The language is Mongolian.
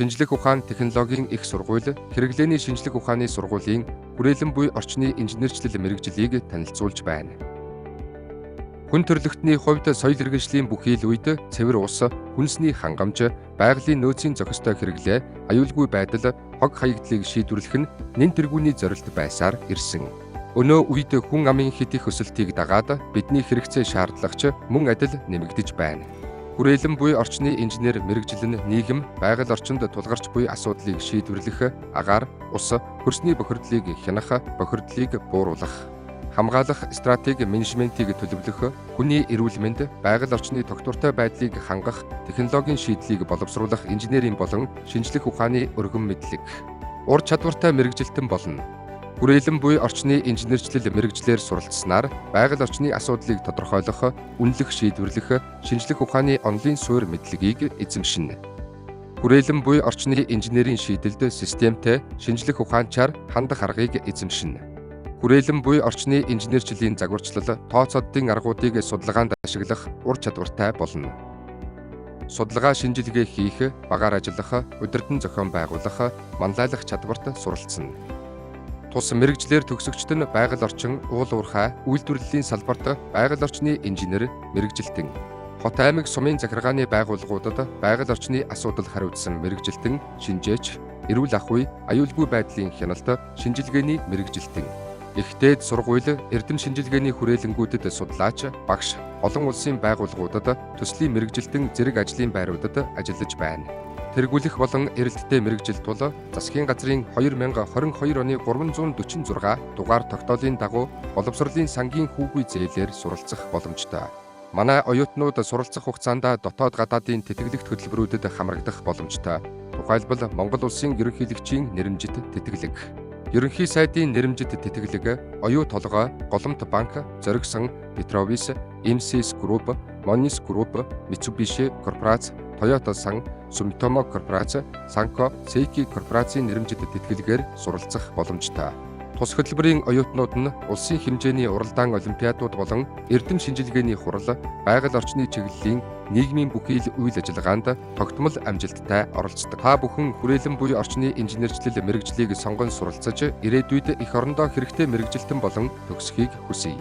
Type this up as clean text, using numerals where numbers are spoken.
шинжлэх ухаан технологийн их сургууль, хэрэглээний шинжлэх ухааны сургуулийн хүрээлэн буй орчны инженерчлэл мэрэгжлийг танилцуулж байна. Хүн төрөлхтний хувьд соёл иргэншлийн бүхий л үед цэвэр ус, хүнсний хангамж, байгалийн нөөцийн зохистой хэрэглээ, аюулгүй байдал, хог хаягдлыг шийдвэрлэх нь нэн тэргүүний зорилт байсаар ирсэн. Өнөө үед хүн амын хит их өсөлтийг дагаад бидний хэрэгцээ шаардлагач мөн адил нэмэгдэж байна. Хүрээлэн буй орчны инженер мэрэгжил нь нийгэм, байгаль орчинд тулгарч буй асуудлыг шийдвэрлэх, агаар, ус, хөрсний бохирдлыг хянах, бохирдлыг бууруулах, хамгаалах стратеги менежментийг төлөвлөх, хүний эрүүл мэнд, байгаль орчны тогтвортой байдлыг хангах, технологийн шийдлийг боловсруулах инженерийн болон шинжлэх ухааны өргөн мэдлэг. Ур чадвартай мэрэгжилтэн болно. Хүрээлэн буй орчны инженерчлэл мэрэгжлээр суралцсанаар байгаль орчны асуудлыг тодорхойлох, үнэлэх, шийдвэрлэх, шинжлэх ухааны онлын суурь мэдлэгийг эзэмшинэ. Хүрээлэн буй орчны инженерийн шийдэлд системтэй, шинжлэх ухаанчаар хандах аргыг эзэмшинэ. Хүрээлэн буй орчны инженерчлийн загварчлал, тооцооддын аргуудыг судалгаанд ашиглах ур чадвартай болно. Судалгаа шинжилгээ хийх, багаар ажиллах, удирдан зохион байгуулах, манлайлах чадварт суралцсан. Тус мэрэгжлэр төгсөгчд нь байгаль орчин, уул уурхай, үйлдвэрлэлийн салбарт байгаль орчны инженер, мэрэгжилтэн, хот аймаг сумын захиргааны байгууллагуудад байгаль орчны асуудал хариуцсан мэрэгжилтэн, шинжээч, эрүүл ахуй, аюулгүй байдлын хяналт, шинжилгээний мэрэгжилтэн, их дээд сургууль, эрдэм шинжилгээний хүрээлэнгүүдэд судлаач, багш, олон улсын байгууллагуудад төслийн мэрэгжилтэн зэрэг ажлын байруудад ажиллаж байна. Тэргүүлэх болон эрэлттэй мэрэгжил тул засгийн газрын 2022 оны 346 дугаар тогтоолын дагуу боловсролын сангийн хүүгүй зээлээр суралцах боломжтой. Манай оюутнууд суралцах хугацаанд дотоод гадаадын тэтгэлэгт хөтөлбөрүүдэд хамрагдах боломжтой. Тухайлбал Монгол улсын ерөнхийлөгчийн нэрэмжит тэтгэлэг, ерөнхий сайдын нэрэмжит тэтгэлэг, оюу толгой, голомт банк, зоригсон, Петровис, МСС Групп, Монис Групп, Mitsubishi корпорац, Toyota сан, Sumitomo корпорац, Sanko, Seiki корпорацийн нэрэмжит тэтгэлгээр суралцах боломжтой. Тус хөтөлбөрийн оюутнууд нь улсын хэмжээний уралдаан олимпиадууд болон эрдэм шинжилгээний хурал, байгаль орчны чиглэлийн нийгмийн бүхий л үйл ажиллагаанд тогтмол амжилттай оролцдог. Та бүхэн хүрээлэн буй орчны инженерчлэл мэрэгжлийг сонгон суралцаж, ирээдүйд эх орондоо хэрэгтэй мэрэгжилтэн болон төгсөхийг хүсье.